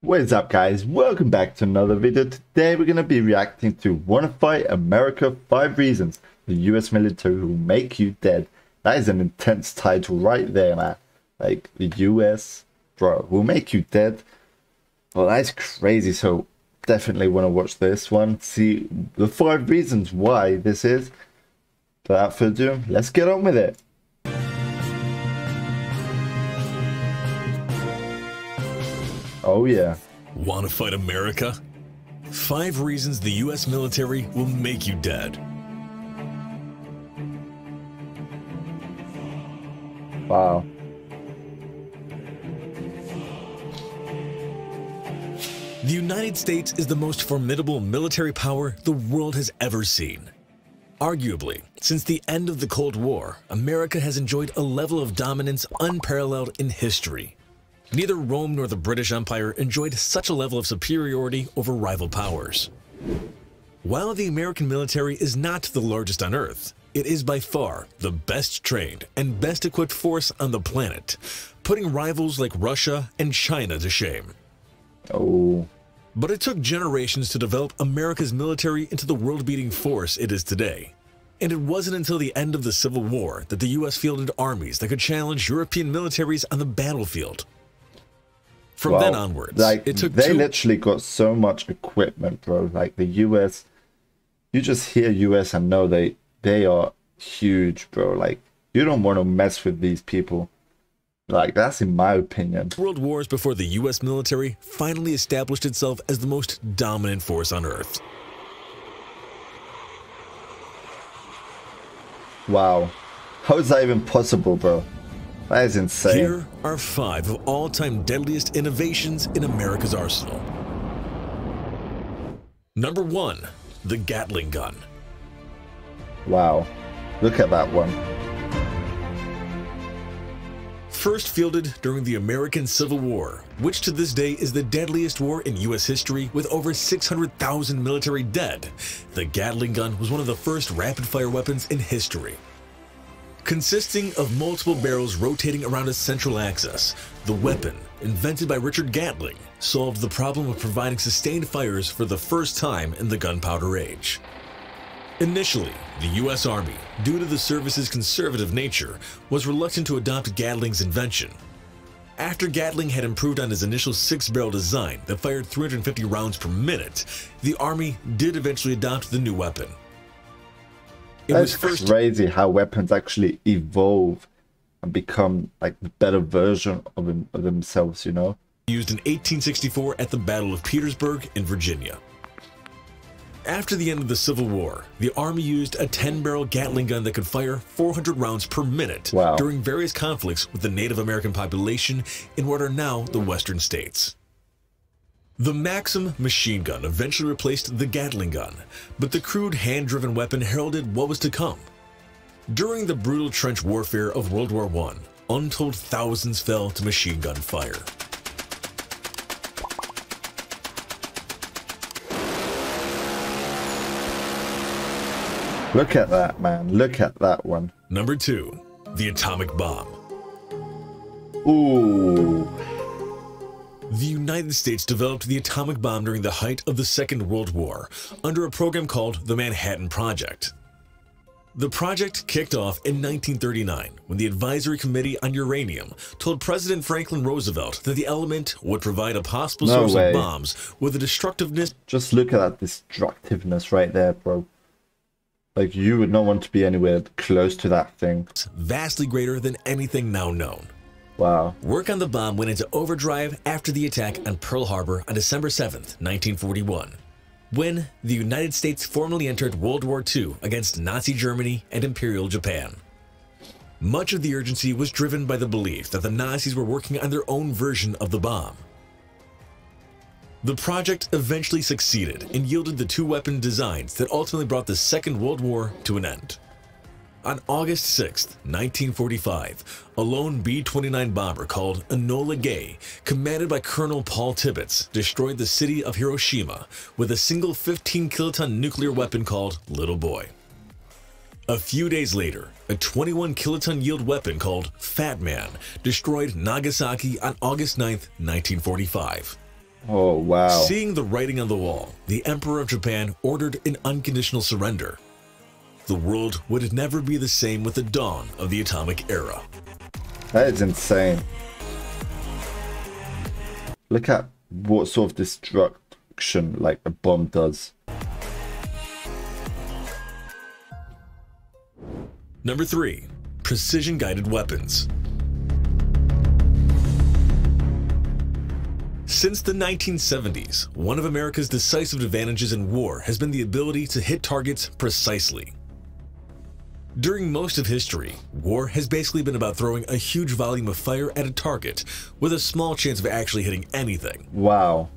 What is up, guys? Welcome back to another video. Today we're going to be reacting to Wanna Fight America 5 Reasons the US Military Will Make You Dead. That is an intense title right there, man. Like, the US, bro, will make you dead. Well, that's crazy, so definitely want to watch this one. See the 5 reasons why this is. Without further ado, let's get on with it. Oh yeah. Want to fight America? 5 reasons the US military will make you dead. Wow. The United States is the most formidable military power the world has ever seen. Arguably, since the end of the Cold War, America has enjoyed a level of dominance unparalleled in history. Neither Rome nor the British Empire enjoyed such a level of superiority over rival powers. While the American military is not the largest on Earth, it is by far the best trained and best equipped force on the planet, putting rivals like Russia and China to shame. Oh. But it took generations to develop America's military into the world-beating force it is today. And it wasn't until the end of the Civil War that the US fielded armies that could challenge European militaries on the battlefield. From then onwards, like, it took they literally got so much equipment, bro. Like the US, you just hear US and know they are huge, bro. Like, you don't want to mess with these people. Like, that's in my opinion. World wars before the US military finally established itself as the most dominant force on Earth. Wow. How is that even possible, bro? That is insane. Here are 5 of all-time deadliest innovations in America's arsenal. Number 1, the Gatling gun. Wow. Look at that one. First fielded during the American Civil War, which to this day is the deadliest war in US history with over 600,000 military dead, the Gatling gun was one of the first rapid-fire weapons in history. Consisting of multiple barrels rotating around a central axis, the weapon, invented by Richard Gatling, solved the problem of providing sustained fires for the first time in the gunpowder age. Initially, the US Army, due to the service's conservative nature, was reluctant to adopt Gatling's invention. After Gatling had improved on his initial 6-barrel design that fired 350 rounds per minute, the Army did eventually adopt the new weapon. It's crazy how weapons actually evolve and become like the better version of themselves, you know? Used in 1864 at the Battle of Petersburg in Virginia. After the end of the Civil War, the Army used a 10-barrel Gatling gun that could fire 400 rounds per minute during various conflicts with the Native American population in what are now the Western states. The Maxim machine gun eventually replaced the Gatling gun, but the crude hand-driven weapon heralded what was to come. During the brutal trench warfare of World War I, untold thousands fell to machine gun fire. Look at that, man. Look at that one. Number 2, the atomic bomb. Ooh. The United States developed the atomic bomb during the height of the Second World War under a program called the Manhattan Project. The project kicked off in 1939 when the Advisory Committee on Uranium told President Franklin Roosevelt that the element would provide a possible source of bombs with a destructiveness. Just look at that destructiveness right there, bro. Like, you would not want to be anywhere close to that thing. Vastly greater than anything now known. Wow. Work on the bomb went into overdrive after the attack on Pearl Harbor on December 7th, 1941, when the United States formally entered World War II against Nazi Germany and Imperial Japan. Much of the urgency was driven by the belief that the Nazis were working on their own version of the bomb. The project eventually succeeded and yielded the 2 weapon designs that ultimately brought the Second World War to an end. On August 6, 1945, a lone B-29 bomber called Enola Gay, commanded by Colonel Paul Tibbets, destroyed the city of Hiroshima with a single 15-kiloton nuclear weapon called Little Boy. A few days later, a 21-kiloton yield weapon called Fat Man destroyed Nagasaki on August 9, 1945. Oh, wow. Seeing the writing on the wall, the Emperor of Japan ordered an unconditional surrender. The world would never be the same with the dawn of the atomic era. That is insane. Look at what sort of destruction like a bomb does. Number 3. Precision-guided weapons. Since the 1970s, one of America's decisive advantages in war has been the ability to hit targets precisely. During most of history, war has basically been about throwing a huge volume of fire at a target with a small chance of actually hitting anything. Wow.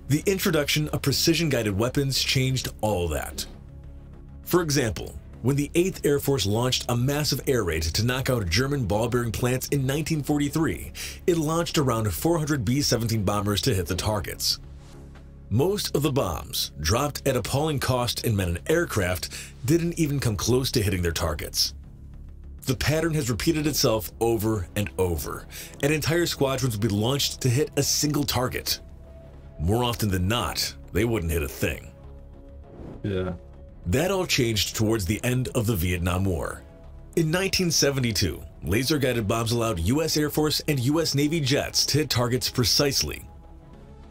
The introduction of precision-guided weapons changed all that. For example, when the 8th Air Force launched a massive air raid to knock out German ball-bearing plants in 1943, it launched around 400 B-17 bombers to hit the targets. Most of the bombs, dropped at appalling cost and meant an aircraft, didn't even come close to hitting their targets. The pattern has repeated itself over and over, and entire squadrons would be launched to hit a single target. More often than not, they wouldn't hit a thing. Yeah. That all changed towards the end of the Vietnam War. In 1972, laser-guided bombs allowed U.S. Air Force and U.S. Navy jets to hit targets precisely.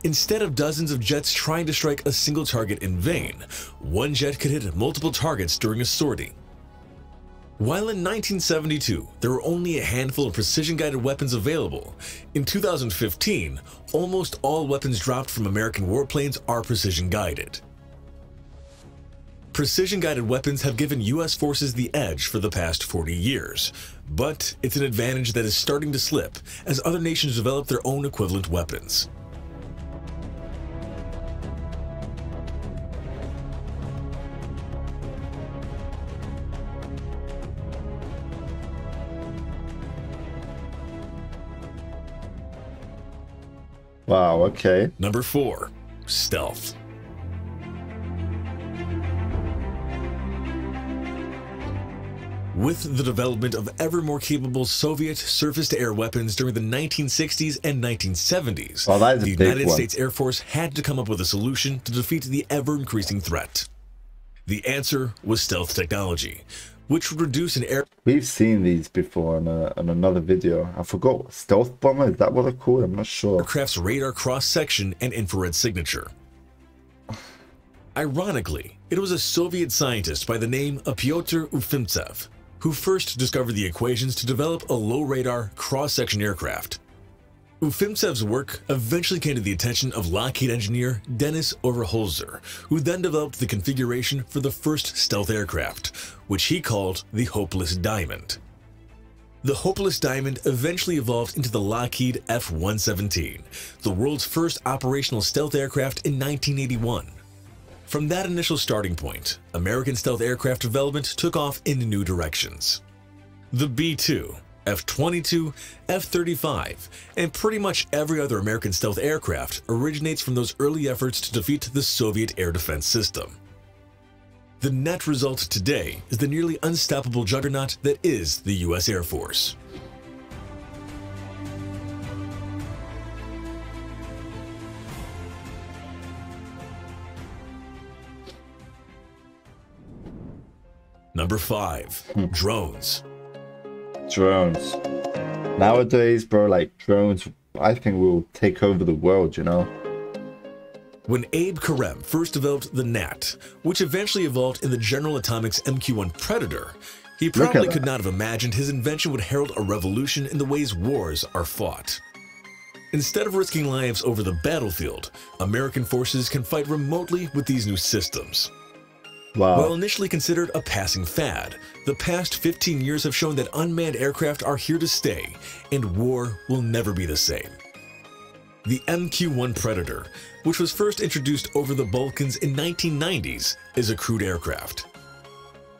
Instead of dozens of jets trying to strike a single target in vain, one jet could hit multiple targets during a sortie. While in 1972, there were only a handful of precision-guided weapons available, in 2015, almost all weapons dropped from American warplanes are precision-guided. Precision-guided weapons have given U.S. forces the edge for the past 40 years, but it's an advantage that is starting to slip as other nations develop their own equivalent weapons. Wow, okay. Number 4. Stealth. With the development of ever more capable Soviet surface-to-air weapons during the 1960s and 1970s, the United States Air Force had to come up with a solution to defeat the ever-increasing threat. The answer was stealth technology, which would reduce an air... We've seen these before on another video. I forgot. Stealth bomber? Is that what they're called? I'm not sure. Aircraft's radar cross-section and infrared signature. Ironically, it was a Soviet scientist by the name of Pyotr Ufimtsev who first discovered the equations to develop a low-radar cross-section aircraft. Ufimtsev's work eventually came to the attention of Lockheed engineer Dennis Overholzer, who then developed the configuration for the first stealth aircraft, which he called the Hopeless Diamond. The Hopeless Diamond eventually evolved into the Lockheed F-117, the world's first operational stealth aircraft in 1981. From that initial starting point, American stealth aircraft development took off in new directions. The B-2, F-22, F-35, and pretty much every other American stealth aircraft originates from those early efforts to defeat the Soviet air defense system. The net result today is the nearly unstoppable juggernaut that is the U.S. Air Force. Number 5. Drones. Drones. Nowadays, bro, like drones, I think will take over the world, you know? When Abe Karem first developed the NAT, which eventually evolved in the General Atomics MQ-1 Predator, he probably could not have imagined his invention would herald a revolution in the ways wars are fought. Instead of risking lives over the battlefield, American forces can fight remotely with these new systems. Wow. While initially considered a passing fad, the past 15 years have shown that unmanned aircraft are here to stay, and war will never be the same. The MQ-1 Predator, which was first introduced over the Balkans in 1990s, is a crude aircraft.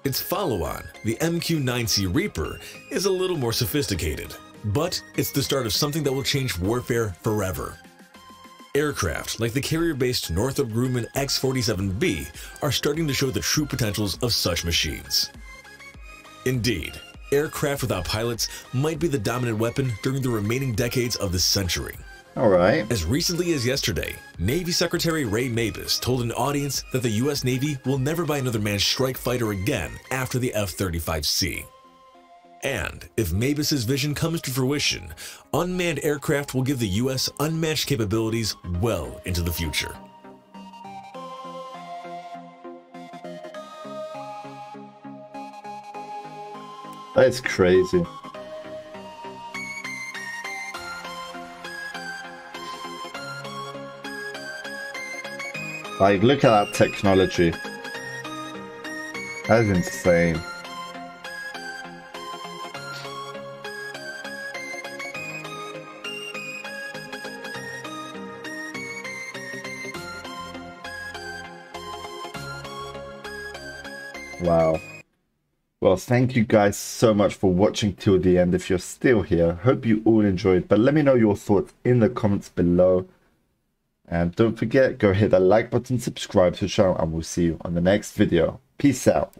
Its follow-on, the MQ-9C Reaper, is a little more sophisticated, but it's the start of something that will change warfare forever. Aircraft like the carrier-based Northrop Grumman X-47B are starting to show the true potentials of such machines. Indeed, aircraft without pilots might be the dominant weapon during the remaining decades of this century. Alright. As recently as yesterday, Navy Secretary Ray Mabus told an audience that the US Navy will never buy another manned strike fighter again after the F-35C. And if Mabus's vision comes to fruition, unmanned aircraft will give the US unmatched capabilities well into the future. That is crazy. Like, look at that technology. That is insane. Wow. Well, thank you guys so much for watching till the end. If you're still here, hope you all enjoyed. But let me know your thoughts in the comments below. And don't forget, go hit that like button, subscribe to the channel, and we'll see you on the next video. Peace out.